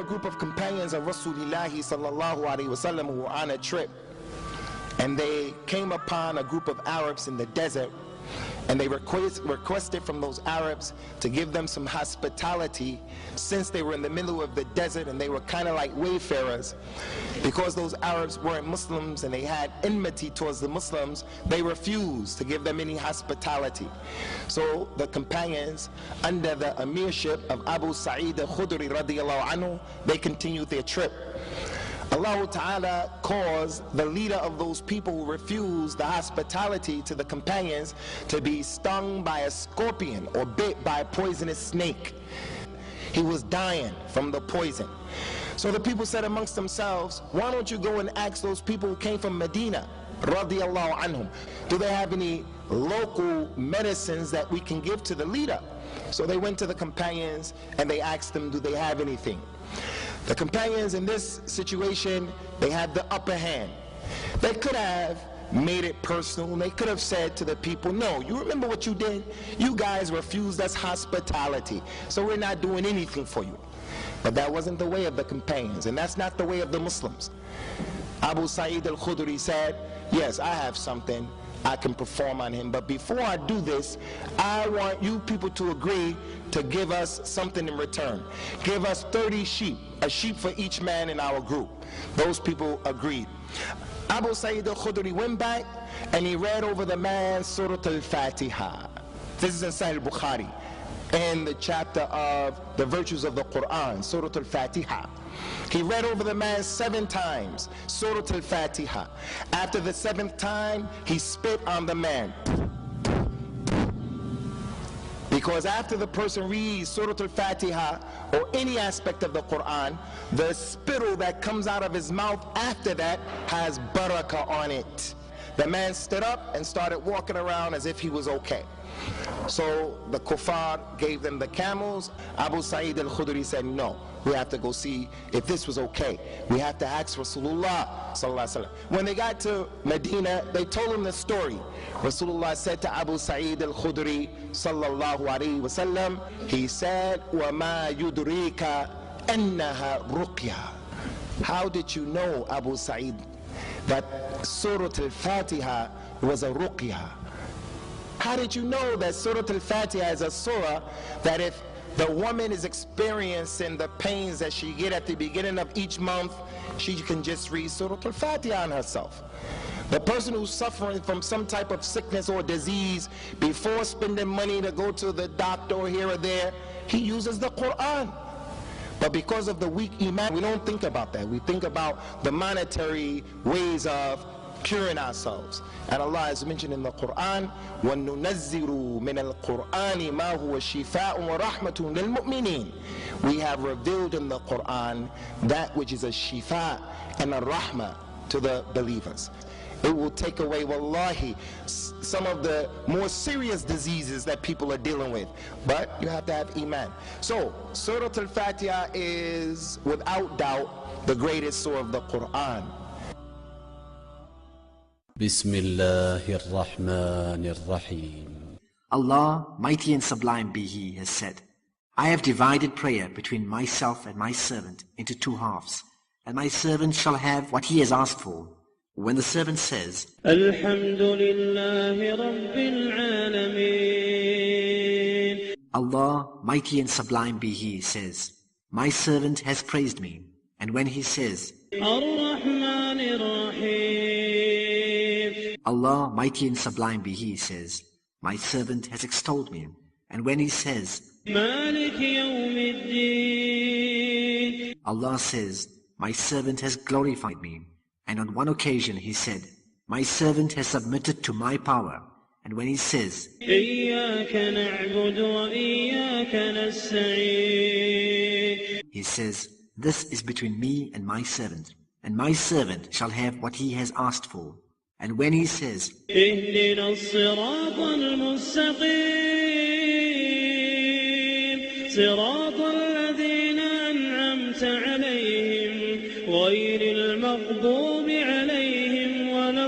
a group of companions of Rasulullah sallallahu alaihi wasallam who were on a trip, and they came upon a group of Arabs in the desert, and they requested from those Arabs to give them some hospitality, since they were in the middle of the desert and they were kind of like wayfarers. Because those Arabs weren't Muslims and they had enmity towards the Muslims, they refused to give them any hospitality. So the companions, under the emirship of Abu Sa'id al-Khudri radiyallahu anhu, they continued their trip. Allah Ta'ala caused the leader of those people who refused the hospitality to the companions to be stung by a scorpion or bit by a poisonous snake. He was dying from the poison. So the people said amongst themselves, why don't you go and ask those people who came from Medina, radiyallahu anhum, do they have any local medicines that we can give to the leader? So they went to the companions and they asked them, do they have anything? The companions in this situation, they had the upper hand. They could have made it personal. They could have said to the people, no, you remember what you did? You guys refused us hospitality, so we're not doing anything for you. But that wasn't the way of the companions, and that's not the way of the Muslims. Abu Sa'id al-Khudri said, yes, I have something I can perform on him, but before I do this, I want you people to agree to give us something in return. Give us 30 sheep, a sheep for each man in our group. Those people agreed. Abu Sa'id al-Khudri went back and he read over the man Surah Al-Fatiha. This is in Sahih Bukhari, in the chapter of the virtues of the Quran, Surah Al-Fatiha. He read over the man 7 times, Surah Al-Fatiha. After the 7th time, he spit on the man. Because after the person reads Surah Al-Fatiha or any aspect of the Quran, the spittle that comes out of his mouth after that has barakah on it. The man stood up and started walking around as if he was okay. So the kuffar gave them the camels. Abu Sa'id al-Khudri said, no, we have to go see if this was okay. We have to ask Rasulullah sallallahu alaihi wasallam. When they got to Medina, they told him the story. Rasulullah said to Abu Sa'id al-Khudri sallallahu alaihi wasallam, he said, وَمَا يُدْرِيكَ أَنَّهَا رُقْيَةٌ. How did you know, Abu Sa'id, that Surah Al-Fatiha was a ruqyah? How did you know that Surah Al-Fatiha is a surah that if the woman is experiencing the pains that she get at the beginning of each month, she can just read Surah Al-Fatiha on herself? The person who's suffering from some type of sickness or disease, before spending money to go to the doctor here or there, he uses the Quran. But because of the weak iman, we don't think about that. We think about the monetary ways of curing ourselves. And Allah has mentioned in the Quran, وَنُنَزِّرُ مِنَ الْقُرْآنِ مَا هُوَ شِفَاءٌ وَرَحْمَةٌ لِلْمُؤْمِنِينَ. We have revealed in the Quran that which is a shifa and a rahmah to the believers. It will take away, wallahi, some of the more serious diseases that people are dealing with. But you have to have iman. So, Surah Al-Fatiha is, without doubt, the greatest surah of the Quran. Bismillahir Rahmanir Rahim. Allah, mighty and sublime be He, has said, I have divided prayer between myself and my servant into 2 halves, and my servant shall have what he has asked for. When the servant says, Alhamdulillahi Rabbil Alameen, Allah, mighty and sublime be He, says, my servant has praised me. And when he says, Ar-Rahmanir Rahim, Allah, mighty and sublime be He, says, my servant has extolled me. And when he says, Malik Yawmiddin, Allah says, my servant has glorified me. And on one occasion he said, my servant has submitted to my power. And when he says, إِيَّاكَ نَعْبُدُ وَإِيَّاكَ نَسْتَعِينُ, he says, this is between me and my servant shall have what he has asked for. And when he says, اهْدِنَا الصِّرَاطَ الْمُسْتَقِيمِ صِرَاطَ الَّذِينَ أَنْعَمْتَ عَلَيْهِمْ غَيْرِ الْمَغْضُوبِ عَلَيْهِمْ وَلَا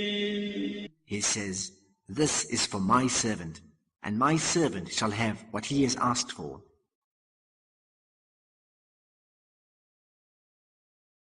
الضَّالِّينَ, he says, This is for my servant, and my servant shall have what he has asked for,